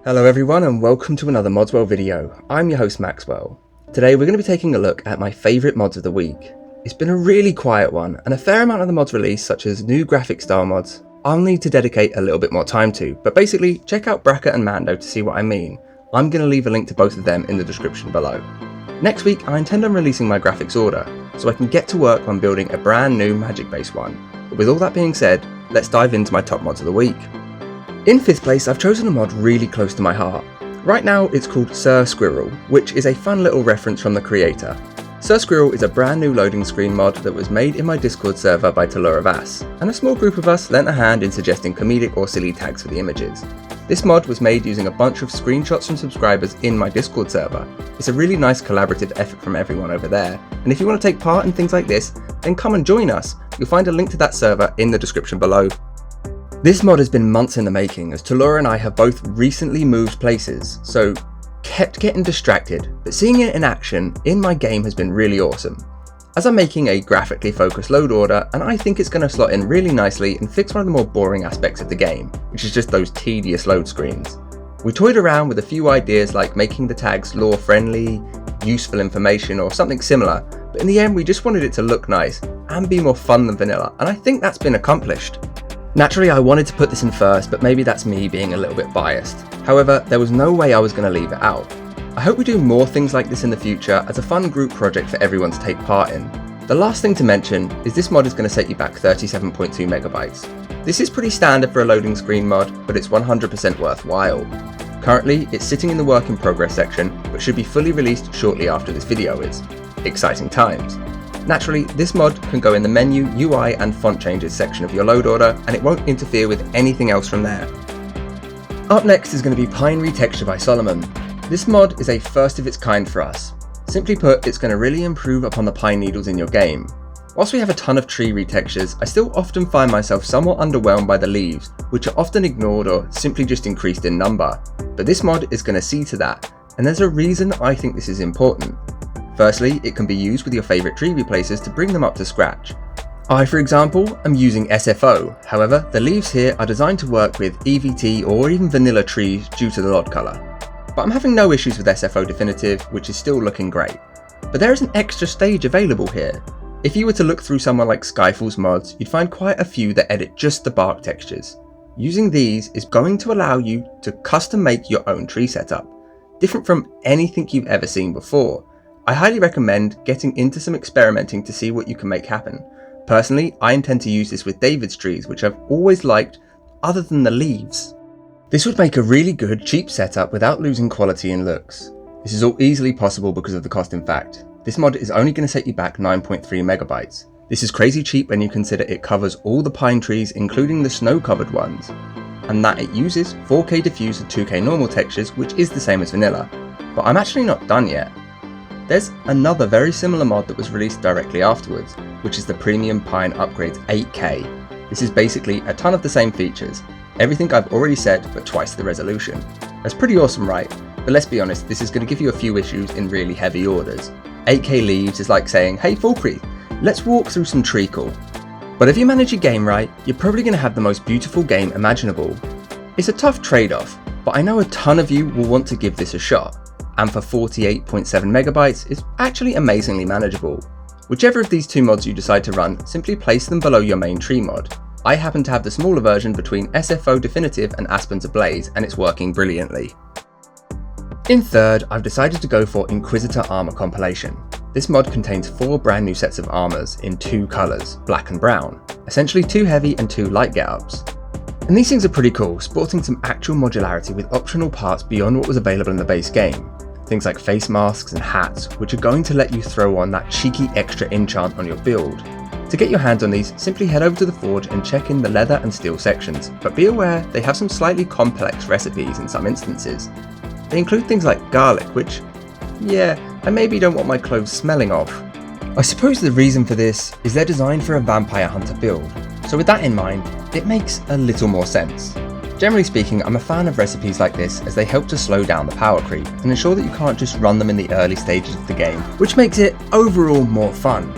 Hello everyone and welcome to another Modswell video. I'm your host Maxwell. Today we're going to be taking a look at my favourite mods of the week. It's been a really quiet one and a fair amount of the mods released, such as new graphic style mods, I'll need to dedicate a little bit more time to, but basically check out Bracket and Mando to see what I mean. I'm going to leave a link to both of them in the description below. Next week I intend on releasing my graphics order, so I can get to work on building a brand new magic based one. But with all that being said, let's dive into my top mods of the week. In 5th place, I've chosen a mod really close to my heart. Right now it's called Squirrel, which is a fun little reference from the creator. Squirrel is a brand new loading screen mod that was made in my Discord server by Telura, and a small group of us lent a hand in suggesting comedic or silly tags for the images. This mod was made using a bunch of screenshots from subscribers in my Discord server. It's a really nice collaborative effort from everyone over there, and if you want to take part in things like this, then come and join us. You'll find a link to that server in the description below. This mod has been months in the making, as Telura and I have both recently moved places, so kept getting distracted, but seeing it in action in my game has been really awesome. As I'm making a graphically focused load order, and I think it's going to slot in really nicely and fix one of the more boring aspects of the game, which is just those tedious load screens. We toyed around with a few ideas like making the tags lore friendly, useful information or something similar, but in the end we just wanted it to look nice and be more fun than vanilla, and I think that's been accomplished. Naturally I wanted to put this in first, but maybe that's me being a little bit biased. However, there was no way I was going to leave it out. I hope we do more things like this in the future as a fun group project for everyone to take part in. The last thing to mention is this mod is going to set you back 37.2 megabytes. This is pretty standard for a loading screen mod, but it's 100% worthwhile. Currently, it's sitting in the work in progress section, but should be fully released shortly after this video is. Exciting times. Naturally, this mod can go in the menu, UI and font changes section of your load order, and it won't interfere with anything else from there. Up next is going to be Pine Retexture by Solomon. This mod is a first of its kind for us. Simply put, it's going to really improve upon the pine needles in your game. Whilst we have a ton of tree retextures, I still often find myself somewhat underwhelmed by the leaves, which are often ignored or simply just increased in number. But this mod is going to see to that, and there's a reason I think this is important. Firstly, it can be used with your favourite tree replacers to bring them up to scratch. I, for example, am using SFO, however, the leaves here are designed to work with EVT or even vanilla trees due to the LOD colour. But I'm having no issues with SFO Definitive, which is still looking great. But there is an extra stage available here. If you were to look through someone like Skyfall's mods, you'd find quite a few that edit just the bark textures. Using these is going to allow you to custom make your own tree setup, different from anything you've ever seen before. I highly recommend getting into some experimenting to see what you can make happen. Personally, I intend to use this with David's trees, which I've always liked, other than the leaves. This would make a really good, cheap setup without losing quality and looks. This is all easily possible because of the cost in fact. This mod is only going to set you back 9.3 megabytes. This is crazy cheap when you consider it covers all the pine trees, including the snow-covered ones, and that it uses 4K diffuse and 2K normal textures, which is the same as vanilla. But I'm actually not done yet. There's another very similar mod that was released directly afterwards, which is the Premium Pine Upgrades 8K. This is basically a ton of the same features, everything I've already said but twice the resolution. That's pretty awesome, right? But let's be honest, this is going to give you a few issues in really heavy orders. 8K leaves is like saying, hey Foolcreek, let's walk through some treacle. But if you manage your game right, you're probably going to have the most beautiful game imaginable. It's a tough trade-off, but I know a ton of you will want to give this a shot. And for 48.7 megabytes, it's actually amazingly manageable. Whichever of these two mods you decide to run, simply place them below your main tree mod. I happen to have the smaller version between SFO Definitive and Aspens Ablaze, and it's working brilliantly. In 3rd, I've decided to go for Inquisitor Armor Compilation. This mod contains 4 brand new sets of armors in 2 colours, black and brown, essentially 2 heavy and 2 light get-ups. And these things are pretty cool, sporting some actual modularity with optional parts beyond what was available in the base game. Things like face masks and hats, which are going to let you throw on that cheeky extra enchant on your build. To get your hands on these, simply head over to the forge and check in the leather and steel sections, but be aware they have some slightly complex recipes in some instances. They include things like garlic, which, yeah, I maybe don't want my clothes smelling of. I suppose the reason for this is they're designed for a vampire hunter build, so with that in mind, it makes a little more sense. Generally speaking, I'm a fan of recipes like this as they help to slow down the power creep and ensure that you can't just run them in the early stages of the game, which makes it overall more fun.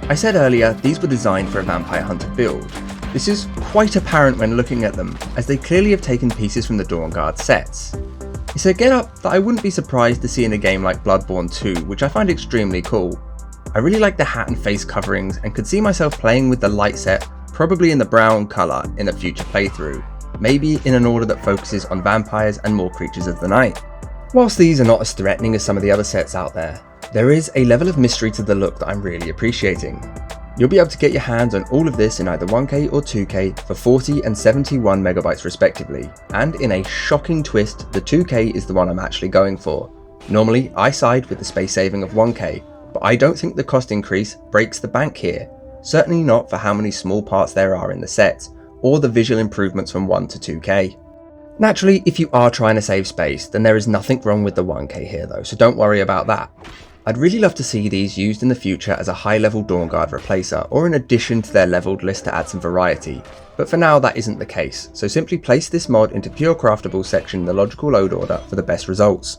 I said earlier, these were designed for a vampire hunter build. This is quite apparent when looking at them, as they clearly have taken pieces from the Dawn Guard sets. It's a get-up that I wouldn't be surprised to see in a game like Bloodborne 2, which I find extremely cool. I really like the hat and face coverings and could see myself playing with the light set, probably in the brown colour in a future playthrough, maybe in an order that focuses on vampires and more creatures of the night. Whilst these are not as threatening as some of the other sets out there is a level of mystery to the look that I'm really appreciating. You'll be able to get your hands on all of this in either 1K or 2K for 40 and 71 megabytes respectively, and in a shocking twist, the 2K is the one I'm actually going for. Normally, I side with the space saving of 1K, but I don't think the cost increase breaks the bank here, certainly not for how many small parts there are in the set, or the visual improvements from 1 to 2K. Naturally, if you are trying to save space, then there is nothing wrong with the 1K here though, so don't worry about that. I'd really love to see these used in the future as a high-level Dawnguard replacer, or in addition to their leveled list to add some variety, but for now that isn't the case, so simply place this mod into Pure Craftable section in the logical load order for the best results.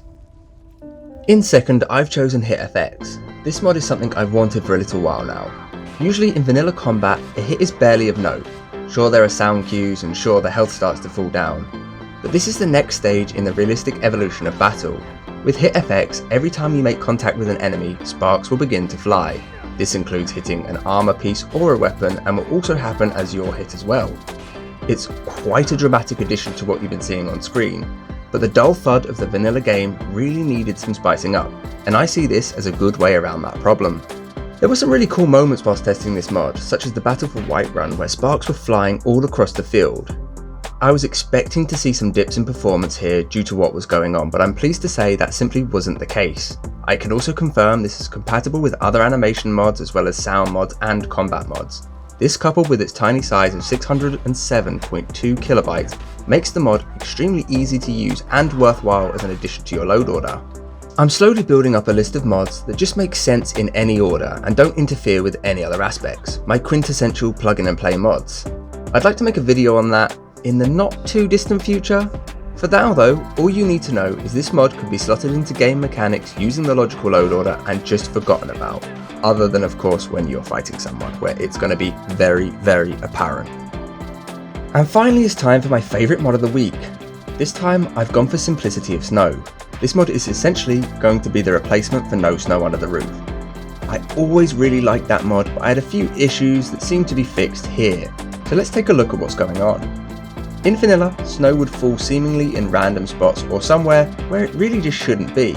In second, I've chosen Hit FX. This mod is something I've wanted for a little while now. Usually in vanilla combat, a hit is barely of note. Sure, there are sound cues and sure the health starts to fall down, but this is the next stage in the realistic evolution of battle. With Hit FX, every time you make contact with an enemy, sparks will begin to fly. This includes hitting an armor piece or a weapon and will also happen as you're hit as well. It's quite a dramatic addition to what you've been seeing on screen, but the dull thud of the vanilla game really needed some spicing up, and I see this as a good way around that problem. There were some really cool moments whilst testing this mod, such as the Battle for Whiterun where sparks were flying all across the field. I was expecting to see some dips in performance here due to what was going on, but I'm pleased to say that simply wasn't the case. I can also confirm this is compatible with other animation mods as well as sound mods and combat mods. This, coupled with its tiny size of 607.2 kilobytes, makes the mod extremely easy to use and worthwhile as an addition to your load order. I'm slowly building up a list of mods that just make sense in any order and don't interfere with any other aspects, my quintessential plug-in and play mods. I'd like to make a video on that in the not too distant future. For now though, all you need to know is this mod could be slotted into game mechanics using the logical load order and just forgotten about, other than of course when you're fighting someone, where it's going to be very, very apparent. And finally it's time for my favourite mod of the week. This time I've gone for Simplicity of Snow. This mod is essentially going to be the replacement for No Snow Under the Roof. I always really liked that mod, but I had a few issues that seem to be fixed here, so let's take a look at what's going on. In vanilla, snow would fall seemingly in random spots or somewhere where it really just shouldn't be.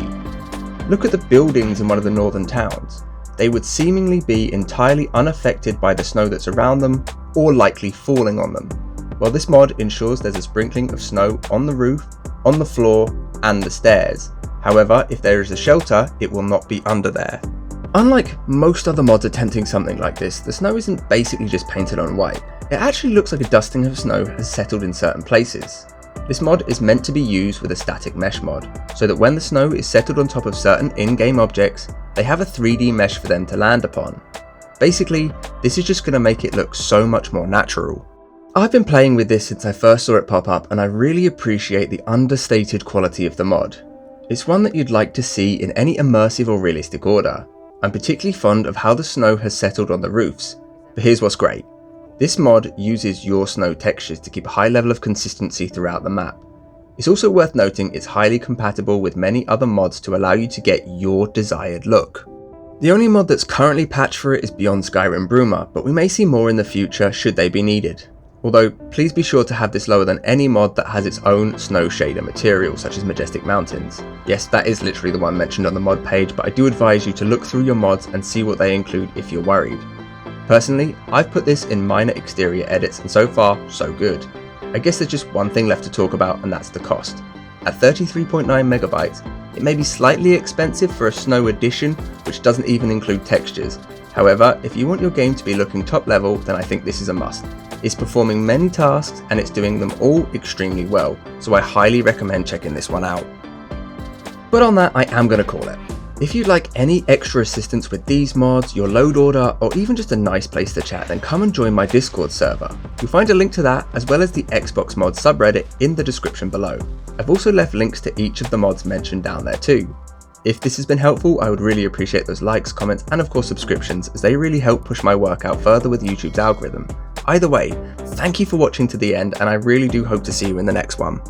Look at the buildings in one of the northern towns. They would seemingly be entirely unaffected by the snow that's around them or likely falling on them. Well, this mod ensures there's a sprinkling of snow on the roof, on the floor and the stairs. However, if there is a shelter, it will not be under there. Unlike most other mods attempting something like this, the snow isn't basically just painted on white. It actually looks like a dusting of snow has settled in certain places. This mod is meant to be used with a static mesh mod, so that when the snow is settled on top of certain in-game objects, they have a 3D mesh for them to land upon. Basically, this is just going to make it look so much more natural. I've been playing with this since I first saw it pop up and I really appreciate the understated quality of the mod. It's one that you'd like to see in any immersive or realistic order. I'm particularly fond of how the snow has settled on the roofs, but here's what's great. This mod uses your snow textures to keep a high level of consistency throughout the map. It's also worth noting it's highly compatible with many other mods to allow you to get your desired look. The only mod that's currently patched for it is Beyond Skyrim Bruma, but we may see more in the future should they be needed. Although, please be sure to have this lower than any mod that has its own snow shader material, such as Majestic Mountains. Yes, that is literally the one mentioned on the mod page, but I do advise you to look through your mods and see what they include if you're worried. Personally, I've put this in minor exterior edits and so far, so good. I guess there's just one thing left to talk about and that's the cost. At 33.9 megabytes, it may be slightly expensive for a snow edition, which doesn't even include textures. However, if you want your game to be looking top level, then I think this is a must. It's performing many tasks and it's doing them all extremely well, so I highly recommend checking this one out. But on that, I am going to call it. If you'd like any extra assistance with these mods, your load order, or even just a nice place to chat, then come and join my Discord server. You'll find a link to that, as well as the Xbox Mods subreddit in the description below. I've also left links to each of the mods mentioned down there too. If this has been helpful, I would really appreciate those likes, comments, and of course subscriptions, as they really help push my work out further with YouTube's algorithm. Either way, thank you for watching to the end, and I really do hope to see you in the next one.